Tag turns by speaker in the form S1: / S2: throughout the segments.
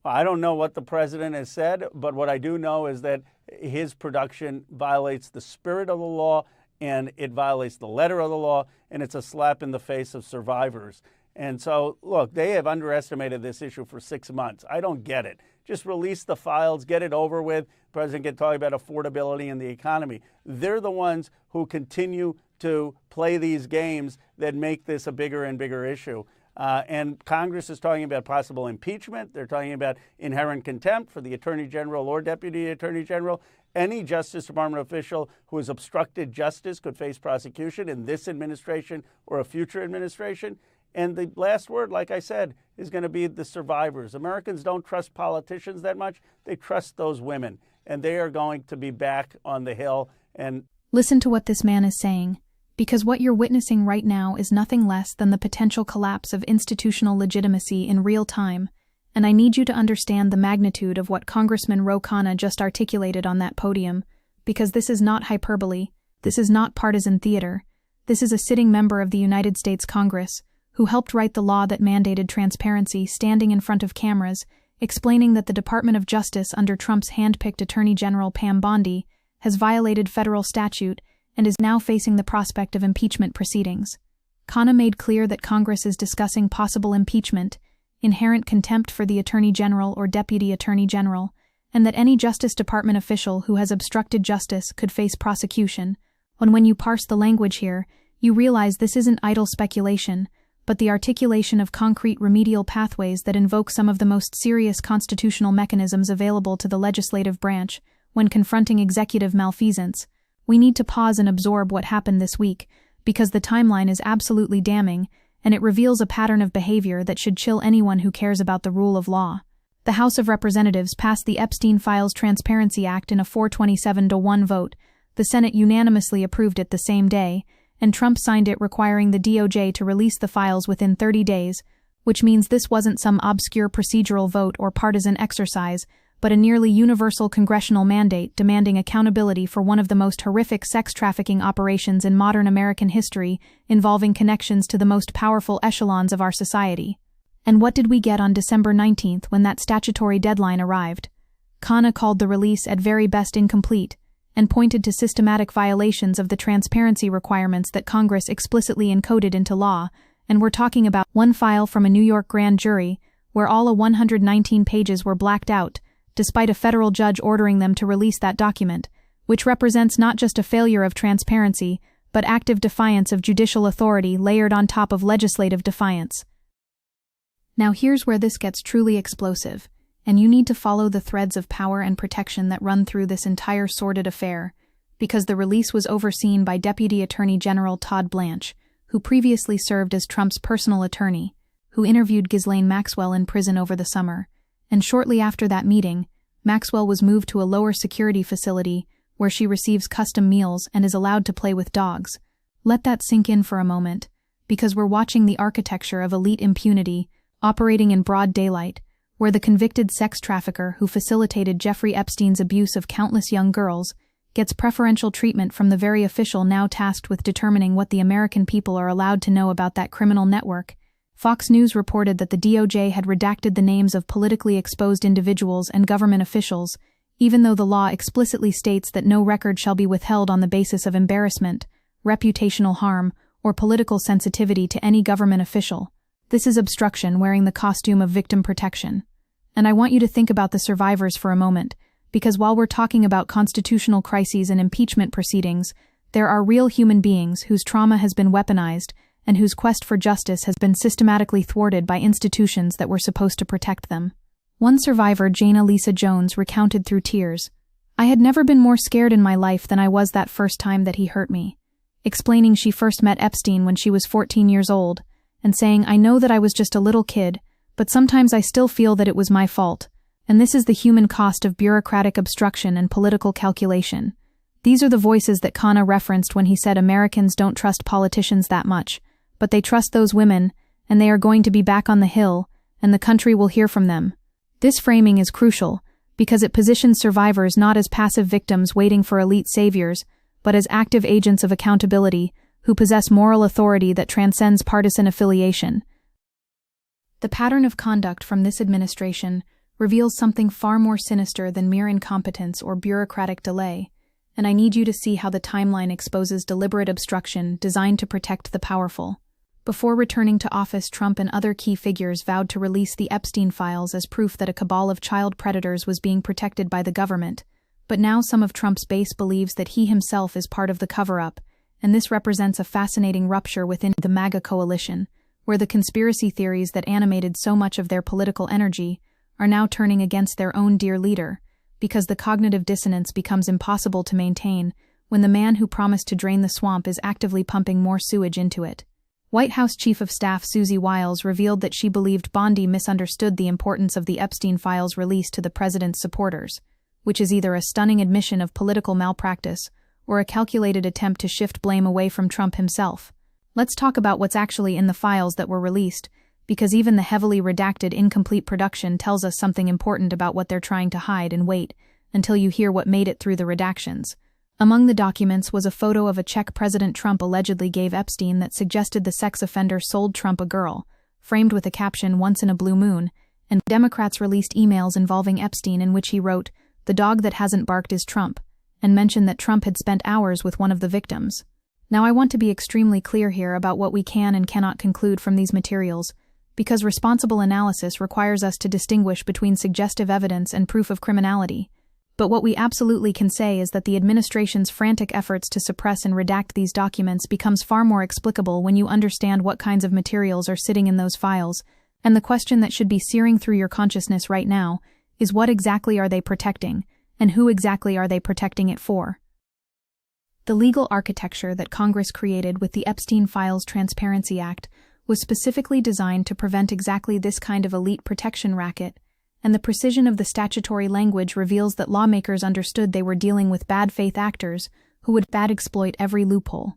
S1: I don't know what the president has said, but what I do know is that his production violates the spirit of the law, and it violates the letter of the law, and it's a slap in the face of survivors. And so, look, they have underestimated this issue for 6 months. I don't get it. Just release the files, get it over with. The president can talk about affordability and the economy. They're the ones who continue to play these games that make this a bigger and bigger issue. And Congress is talking about possible impeachment. They're talking about inherent contempt for the Attorney General or Deputy Attorney General. Any Justice Department official who has obstructed justice could face prosecution in this administration or a future administration. And the last word, like I said, is going to be the survivors. Americans don't trust politicians that much. They trust those women, and they are going to be back on the Hill. And
S2: listen to what this man is saying, because what you're witnessing right now is nothing less than the potential collapse of institutional legitimacy in real time. And I need you to understand the magnitude of what Congressman Khanna just articulated on that podium, because this is not hyperbole. This is not partisan theater. This is a sitting member of the United States Congress who helped write the law that mandated transparency, standing in front of cameras, explaining that the Department of Justice under Trump's hand-picked Attorney General Pam Bondi has violated federal statute and is now facing the prospect of impeachment proceedings. Khanna made clear that Congress is discussing possible impeachment, inherent contempt for the Attorney General or Deputy Attorney General, and that any Justice Department official who has obstructed justice could face prosecution. And when you parse the language here, you realize this isn't idle speculation, but the articulation of concrete remedial pathways that invoke some of the most serious constitutional mechanisms available to the legislative branch when confronting executive malfeasance. We need to pause and absorb what happened this week, because the timeline is absolutely damning, and it reveals a pattern of behavior that should chill anyone who cares about the rule of law. The House of Representatives passed the Epstein Files Transparency Act in a 427-1 vote. The Senate unanimously approved it the same day, and Trump signed it requiring the DOJ to release the files within 30 days, which means this wasn't some obscure procedural vote or partisan exercise, but a nearly universal congressional mandate demanding accountability for one of the most horrific sex trafficking operations in modern American history, involving connections to the most powerful echelons of our society. And what did we get on December 19th when that statutory deadline arrived? Khanna called the release at very best incomplete, and pointed to systematic violations of the transparency requirements that Congress explicitly encoded into law, and we're talking about one file from a New York grand jury, where all 119 pages were blacked out, despite a federal judge ordering them to release that document, which represents not just a failure of transparency, but active defiance of judicial authority layered on top of legislative defiance. Now here's where this gets truly explosive, and you need to follow the threads of power and protection that run through this entire sordid affair, because the release was overseen by Deputy Attorney General Todd Blanche, who previously served as Trump's personal attorney, who interviewed Ghislaine Maxwell in prison over the summer, and shortly after that meeting, Maxwell was moved to a lower security facility where she receives custom meals and is allowed to play with dogs. Let that sink in for a moment, because we're watching the architecture of elite impunity operating in broad daylight, where the convicted sex trafficker who facilitated Jeffrey Epstein's abuse of countless young girls gets preferential treatment from the very official now tasked with determining what the American people are allowed to know about that criminal network. Fox News reported that the DOJ had redacted the names of politically exposed individuals and government officials, even though the law explicitly states that no record shall be withheld on the basis of embarrassment, reputational harm, or political sensitivity to any government official. This is obstruction wearing the costume of victim protection. And I want you to think about the survivors for a moment, because while we're talking about constitutional crises and impeachment proceedings, there are real human beings whose trauma has been weaponized and whose quest for justice has been systematically thwarted by institutions that were supposed to protect them. One survivor, Jana Lisa Jones, recounted through tears, "I had never been more scared in my life than I was that first time that he hurt me," explaining she first met Epstein when she was 14 years old, and saying, "I know that I was just a little kid, but sometimes I still feel that it was my fault. And this is the human cost of bureaucratic obstruction and political calculation." These are the voices that Khanna referenced when he said Americans don't trust politicians that much, but they trust those women, and they are going to be back on the Hill, and the country will hear from them. This framing is crucial, because it positions survivors not as passive victims waiting for elite saviors, but as active agents of accountability who possess moral authority that transcends partisan affiliation. The pattern of conduct from this administration reveals something far more sinister than mere incompetence or bureaucratic delay, and I need you to see how the timeline exposes deliberate obstruction designed to protect the powerful. Before returning to office, Trump and other key figures vowed to release the Epstein files as proof that a cabal of child predators was being protected by the government. But now some of Trump's base believes that he himself is part of the cover-up, and this represents a fascinating rupture within the MAGA coalition, where the conspiracy theories that animated so much of their political energy are now turning against their own dear leader, because the cognitive dissonance becomes impossible to maintain when the man who promised to drain the swamp is actively pumping more sewage into it. White House Chief of Staff Susie Wiles revealed that she believed Bondi misunderstood the importance of the Epstein files released to the president's supporters, which is either a stunning admission of political malpractice or a calculated attempt to shift blame away from Trump himself. Let's talk about what's actually in the files that were released, because even the heavily redacted incomplete production tells us something important about what they're trying to hide, and wait until you hear what made it through the redactions. Among the documents was a photo of a check President Trump allegedly gave Epstein that suggested the sex offender sold Trump a girl, framed with a caption, "Once in a blue moon," and Democrats released emails involving Epstein in which he wrote, "The dog that hasn't barked is Trump," and mentioned that Trump had spent hours with one of the victims. Now I want to be extremely clear here about what we can and cannot conclude from these materials, because responsible analysis requires us to distinguish between suggestive evidence and proof of criminality. But what we absolutely can say is that the administration's frantic efforts to suppress and redact these documents becomes far more explicable when you understand what kinds of materials are sitting in those files, and the question that should be searing through your consciousness right now is, what exactly are they protecting, and who exactly are they protecting it for? The legal architecture that Congress created with the Epstein Files Transparency Act was specifically designed to prevent exactly this kind of elite protection racket, and the precision of the statutory language reveals that lawmakers understood they were dealing with bad faith actors who would exploit every loophole.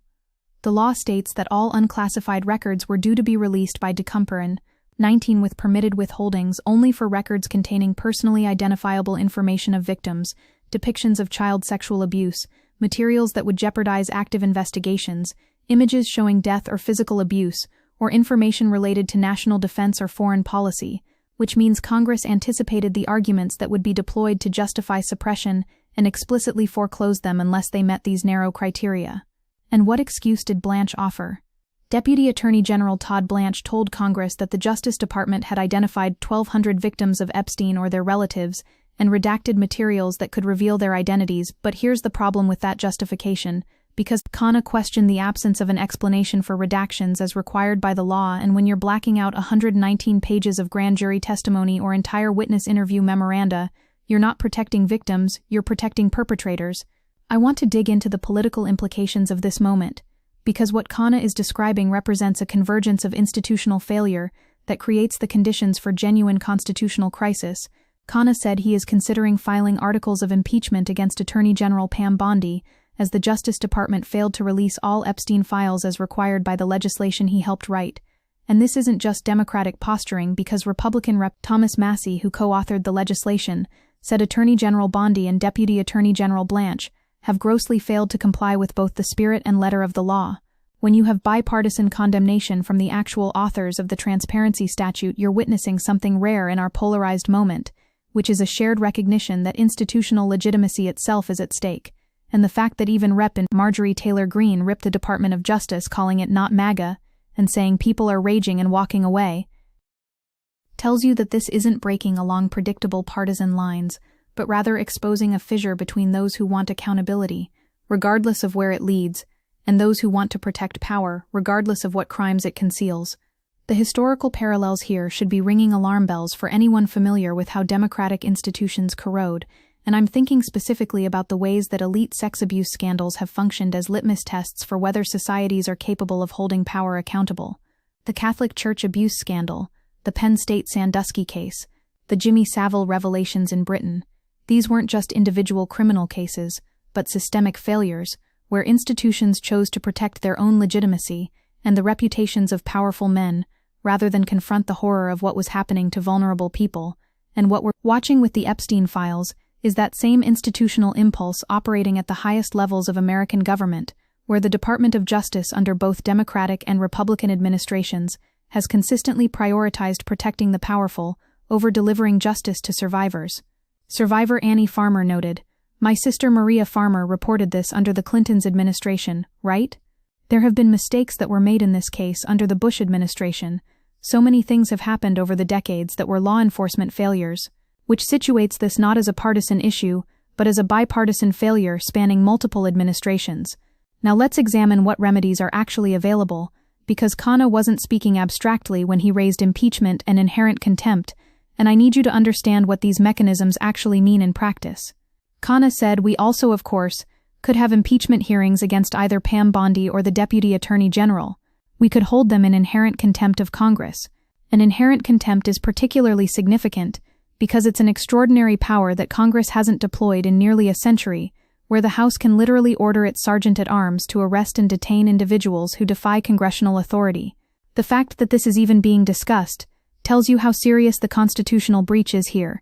S2: The law states that all unclassified records were due to be released by December 19 with permitted withholdings only for records containing personally identifiable information of victims, depictions of child sexual abuse, materials that would jeopardize active investigations, images showing death or physical abuse, or information related to national defense or foreign policy, which means Congress anticipated the arguments that would be deployed to justify suppression and explicitly foreclosed them unless they met these narrow criteria. And what excuse did Blanche offer? Deputy Attorney General Todd Blanche told Congress that the Justice Department had identified 1,200 victims of Epstein or their relatives and redacted materials that could reveal their identities, but here's the problem with that justification. Because Khanna questioned the absence of an explanation for redactions as required by the law, and when you're blacking out 119 pages of grand jury testimony or entire witness interview memoranda, you're not protecting victims, you're protecting perpetrators. I want to dig into the political implications of this moment, because what Khanna is describing represents a convergence of institutional failure that creates the conditions for genuine constitutional crisis. Khanna said he is considering filing articles of impeachment against Attorney General Pam Bondi, as the Justice Department failed to release all Epstein files as required by the legislation he helped write. And this isn't just Democratic posturing, because Republican Rep. Thomas Massie, who co-authored the legislation, said Attorney General Bondi and Deputy Attorney General Blanche have grossly failed to comply with both the spirit and letter of the law. When you have bipartisan condemnation from the actual authors of the transparency statute, you're witnessing something rare in our polarized moment, which is a shared recognition that institutional legitimacy itself is at stake. And the fact that even Rep. Marjorie Taylor Greene ripped the Department of Justice, calling it not MAGA, and saying people are raging and walking away, tells you that this isn't breaking along predictable partisan lines, but rather exposing a fissure between those who want accountability, regardless of where it leads, and those who want to protect power, regardless of what crimes it conceals. The historical parallels here should be ringing alarm bells for anyone familiar with how democratic institutions corrode, and I'm thinking specifically about the ways that elite sex abuse scandals have functioned as litmus tests for whether societies are capable of holding power accountable. The Catholic Church abuse scandal, the Penn State Sandusky case, the Jimmy Savile revelations in Britain. These weren't just individual criminal cases, but systemic failures, where institutions chose to protect their own legitimacy and the reputations of powerful men, rather than confront the horror of what was happening to vulnerable people. And what we're watching with the Epstein files is that same institutional impulse operating at the highest levels of American government, where the Department of Justice under both Democratic and Republican administrations has consistently prioritized protecting the powerful over-delivering justice to survivors. Survivor Annie Farmer noted, "My sister Maria Farmer reported this under the Clinton's administration, right? There have been mistakes that were made in this case under the Bush administration. So many things have happened over the decades that were law enforcement failures, which situates this not as a partisan issue, but as a bipartisan failure spanning multiple administrations. Now let's examine what remedies are actually available, because Khanna wasn't speaking abstractly when he raised impeachment and inherent contempt, and I need you to understand what these mechanisms actually mean in practice." Khanna said, "We also, of course, could have impeachment hearings against either Pam Bondi or the Deputy Attorney General. We could hold them in inherent contempt of Congress. An inherent contempt is particularly significant because it's an extraordinary power that Congress hasn't deployed in nearly a century, where the House can literally order its sergeant-at-arms to arrest and detain individuals who defy congressional authority. The fact that this is even being discussed tells you how serious the constitutional breach is here."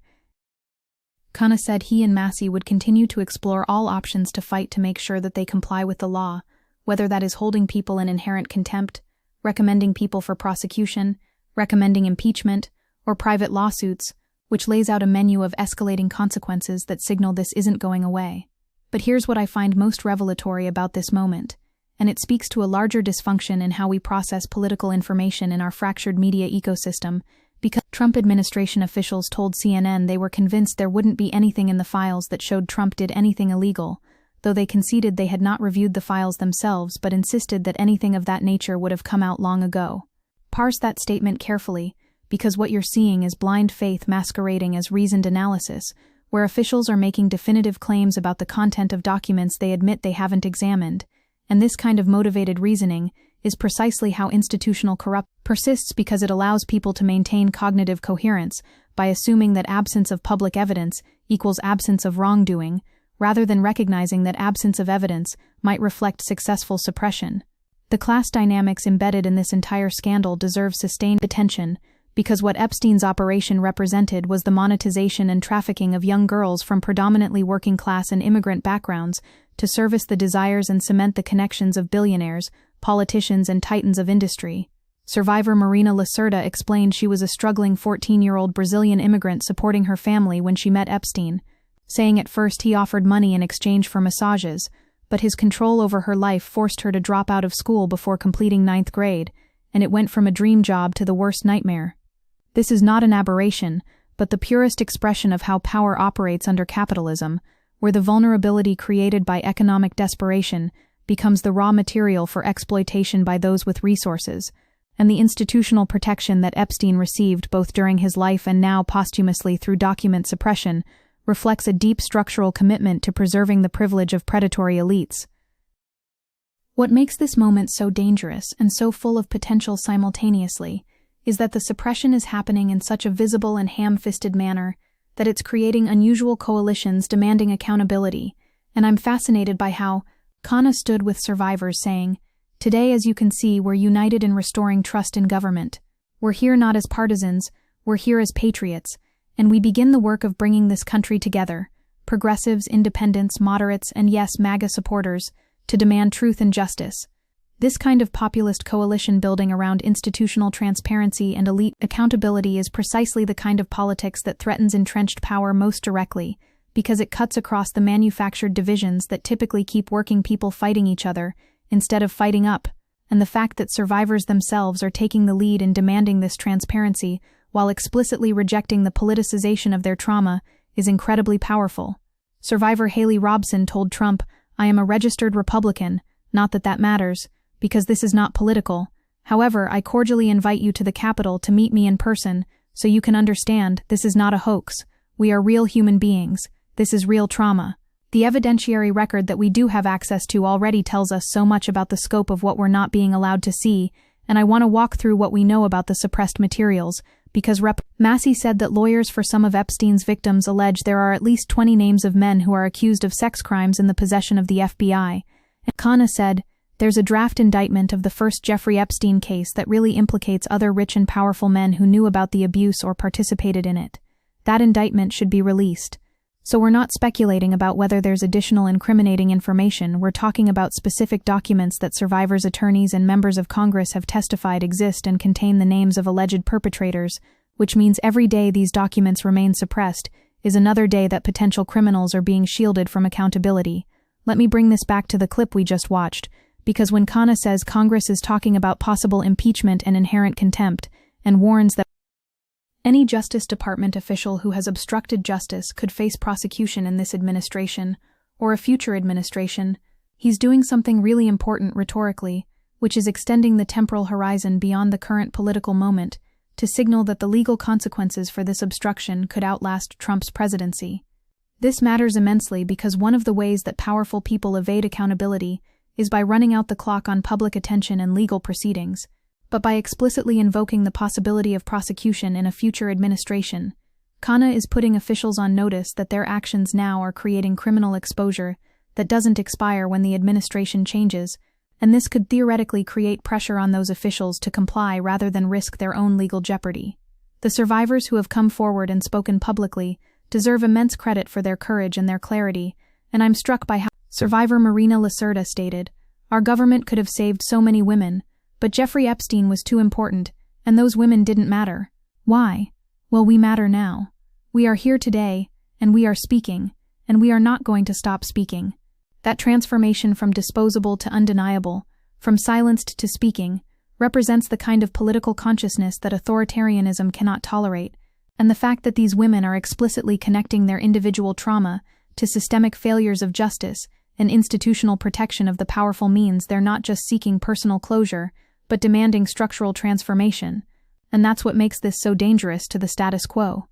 S2: Khanna said he and Massey would continue to explore all options to fight to make sure that they comply with the law, whether that is holding people in inherent contempt, recommending people for prosecution, recommending impeachment, or private lawsuits, which lays out a menu of escalating consequences that signal this isn't going away. But here's what I find most revelatory about this moment, and it speaks to a larger dysfunction in how we process political information in our fractured media ecosystem, because Trump administration officials told CNN they were convinced there wouldn't be anything in the files that showed Trump did anything illegal, though they conceded they had not reviewed the files themselves but insisted that anything of that nature would have come out long ago. Parse that statement carefully, because what you're seeing is blind faith masquerading as reasoned analysis, where officials are making definitive claims about the content of documents they admit they haven't examined, and this kind of motivated reasoning is precisely how institutional corruption persists, because it allows people to maintain cognitive coherence by assuming that absence of public evidence equals absence of wrongdoing, rather than recognizing that absence of evidence might reflect successful suppression. The class dynamics embedded in this entire scandal deserve sustained attention, because what Epstein's operation represented was the monetization and trafficking of young girls from predominantly working-class and immigrant backgrounds to service the desires and cement the connections of billionaires, politicians, and titans of industry. Survivor Marina Lacerda explained she was a struggling 14-year-old Brazilian immigrant supporting her family when she met Epstein, saying at first he offered money in exchange for massages, but his control over her life forced her to drop out of school before completing 9th grade, and it went from a dream job to the worst nightmare. This is not an aberration, but the purest expression of how power operates under capitalism, where the vulnerability created by economic desperation becomes the raw material for exploitation by those with resources, and the institutional protection that Epstein received both during his life and now posthumously through document suppression reflects a deep structural commitment to preserving the privilege of predatory elites. What makes this moment so dangerous and so full of potential simultaneously is that the suppression is happening in such a visible and ham-fisted manner that it's creating unusual coalitions demanding accountability, and I'm fascinated by how Khanna stood with survivors saying, "Today, as you can see, we're united in restoring trust in government. We're here not as partisans, we're here as patriots, and we begin the work of bringing this country together, progressives, independents, moderates, and yes, MAGA supporters, to demand truth and justice." This kind of populist coalition building around institutional transparency and elite accountability is precisely the kind of politics that threatens entrenched power most directly, because it cuts across the manufactured divisions that typically keep working people fighting each other instead of fighting up, and the fact that survivors themselves are taking the lead in demanding this transparency while explicitly rejecting the politicization of their trauma is incredibly powerful. Survivor Haley Robson told Trump, "I am a registered Republican, not that that matters, because this is not political. However, I cordially invite you to the Capitol to meet me in person so you can understand this is not a hoax. We are real human beings. This is real trauma." The evidentiary record that we do have access to already tells us so much about the scope of what we're not being allowed to see, and I want to walk through what we know about the suppressed materials, because Massey said that lawyers for some of Epstein's victims allege there are at least 20 names of men who are accused of sex crimes in the possession of the FBI, and Khanna said, "There's a draft indictment of the first Jeffrey Epstein case that really implicates other rich and powerful men who knew about the abuse or participated in it. That indictment should be released." So we're not speculating about whether there's additional incriminating information, we're talking about specific documents that survivors' attorneys and members of Congress have testified exist and contain the names of alleged perpetrators, which means every day these documents remain suppressed is another day that potential criminals are being shielded from accountability. Let me bring this back to the clip we just watched, because when Khanna says Congress is talking about possible impeachment and inherent contempt, and warns that any Justice Department official who has obstructed justice could face prosecution in this administration, or a future administration, he's doing something really important rhetorically, which is extending the temporal horizon beyond the current political moment to signal that the legal consequences for this obstruction could outlast Trump's presidency. This matters immensely because one of the ways that powerful people evade accountability is by running out the clock on public attention and legal proceedings, but by explicitly invoking the possibility of prosecution in a future administration. Khanna is putting officials on notice that their actions now are creating criminal exposure that doesn't expire when the administration changes, and this could theoretically create pressure on those officials to comply rather than risk their own legal jeopardy. The survivors who have come forward and spoken publicly deserve immense credit for their courage and their clarity, and I'm struck by how survivor Marina Lacerda stated, "Our government could have saved so many women, but Jeffrey Epstein was too important, and those women didn't matter. Why? Well, we matter now. We are here today, and we are speaking, and we are not going to stop speaking." That transformation from disposable to undeniable, from silenced to speaking, represents the kind of political consciousness that authoritarianism cannot tolerate, and the fact that these women are explicitly connecting their individual trauma to systemic failures of justice and institutional protection of the powerful means they're not just seeking personal closure, but demanding structural transformation, and that's what makes this so dangerous to the status quo.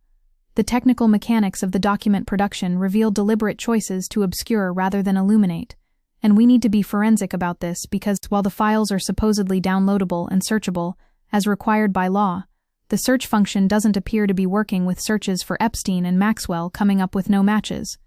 S2: The technical mechanics of the document production reveal deliberate choices to obscure rather than illuminate, and we need to be forensic about this because while the files are supposedly downloadable and searchable, as required by law, the search function doesn't appear to be working with searches for Epstein and Maxwell coming up with no matches.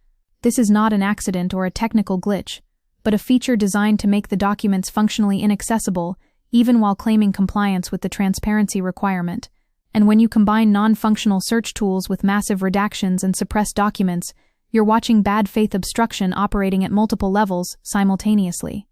S2: This is not an accident or a technical glitch, but a feature designed to make the documents functionally inaccessible even while claiming compliance with the transparency requirement. And when you combine non-functional search tools with massive redactions and suppressed documents, you're watching bad faith obstruction operating at multiple levels simultaneously.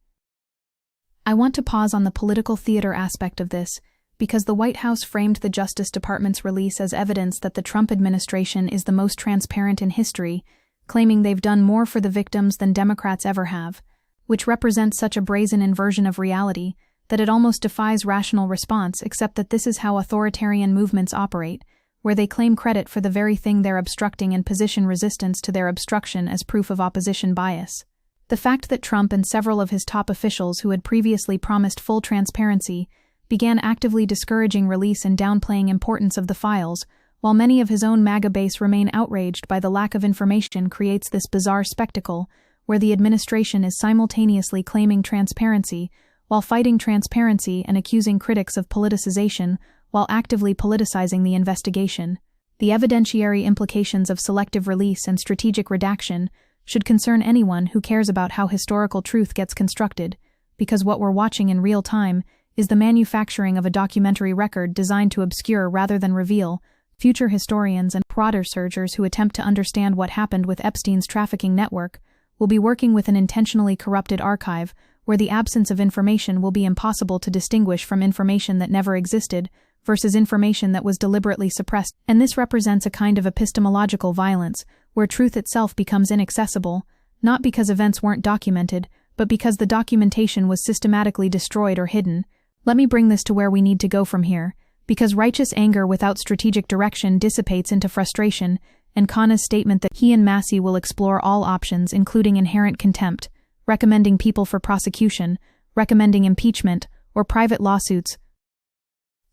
S2: I want to pause on the political theater aspect of this, because the White House framed the Justice Department's release as evidence that the Trump administration is the most transparent in history, claiming they've done more for the victims than Democrats ever have, which represents such a brazen inversion of reality that it almost defies rational response, except that this is how authoritarian movements operate, where they claim credit for the very thing they're obstructing and position resistance to their obstruction as proof of opposition bias. The fact that Trump and several of his top officials who had previously promised full transparency began actively discouraging release and downplaying importance of the files, while many of his own MAGA base remain outraged by the lack of information, creates this bizarre spectacle where the administration is simultaneously claiming transparency while fighting transparency and accusing critics of politicization while actively politicizing the investigation. The evidentiary implications of selective release and strategic redaction should concern anyone who cares about how historical truth gets constructed, because what we're watching in real time is the manufacturing of a documentary record designed to obscure rather than reveal. Future historians and broader searchers who attempt to understand what happened with Epstein's trafficking network will be working with an intentionally corrupted archive where the absence of information will be impossible to distinguish from information that never existed versus information that was deliberately suppressed, and this represents a kind of epistemological violence where truth itself becomes inaccessible, not because events weren't documented, but because the documentation was systematically destroyed or hidden. Let me bring this to where we need to go from here, because righteous anger without strategic direction dissipates into frustration, and Khanna's statement that he and Massey will explore all options including inherent contempt, recommending people for prosecution, recommending impeachment, or private lawsuits,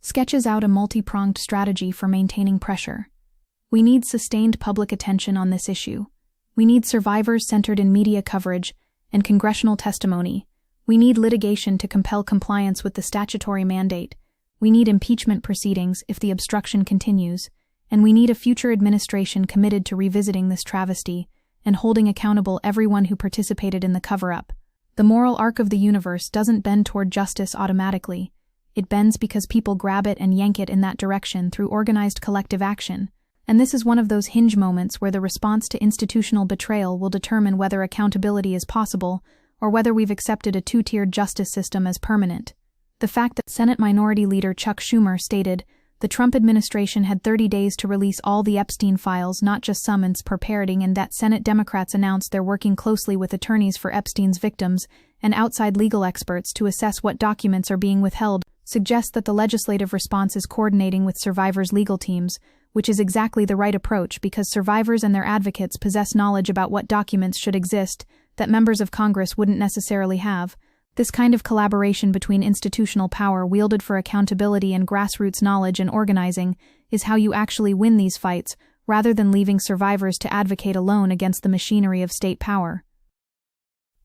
S2: sketches out a multi-pronged strategy for maintaining pressure. We need sustained public attention on this issue. We need survivors centered in media coverage and congressional testimony. We need litigation to compel compliance with the statutory mandate. We need impeachment proceedings if the obstruction continues, and we need a future administration committed to revisiting this travesty and holding accountable everyone who participated in the cover-up. The moral arc of the universe doesn't bend toward justice automatically. It bends because people grab it and yank it in that direction through organized collective action. And this is one of those hinge moments where the response to institutional betrayal will determine whether accountability is possible or whether we've accepted a two-tiered justice system as permanent. The fact that Senate Minority Leader Chuck Schumer stated, The Trump administration had 30 days to release all the Epstein files, not just summons per parroting, and that Senate Democrats announced they're working closely with attorneys for Epstein's victims and outside legal experts to assess what documents are being withheld, suggests that the legislative response is coordinating with survivors' legal teams, which is exactly the right approach because survivors and their advocates possess knowledge about what documents should exist that members of Congress wouldn't necessarily have. This kind of collaboration between institutional power wielded for accountability and grassroots knowledge and organizing is how you actually win these fights, rather than leaving survivors to advocate alone against the machinery of state power.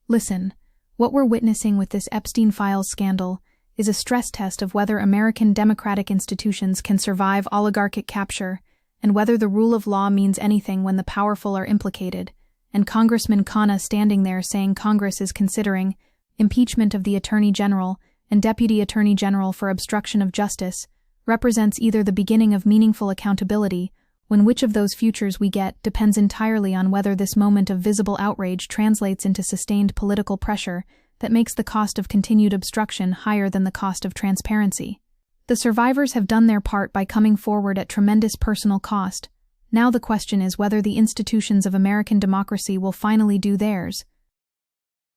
S2: Listen, what we're witnessing with this Epstein files scandal is a stress test of whether American democratic institutions can survive oligarchic capture and whether the rule of law means anything when the powerful are implicated, and Congressman Khanna standing there saying Congress is considering impeachment of the Attorney General and Deputy Attorney General for obstruction of justice represents either the beginning of meaningful accountability, when which of those futures we get depends entirely on whether this moment of visible outrage translates into sustained political pressure that makes the cost of continued obstruction higher than the cost of transparency. The survivors have done their part by coming forward at tremendous personal cost. Now the question is whether the institutions of American democracy will finally do theirs.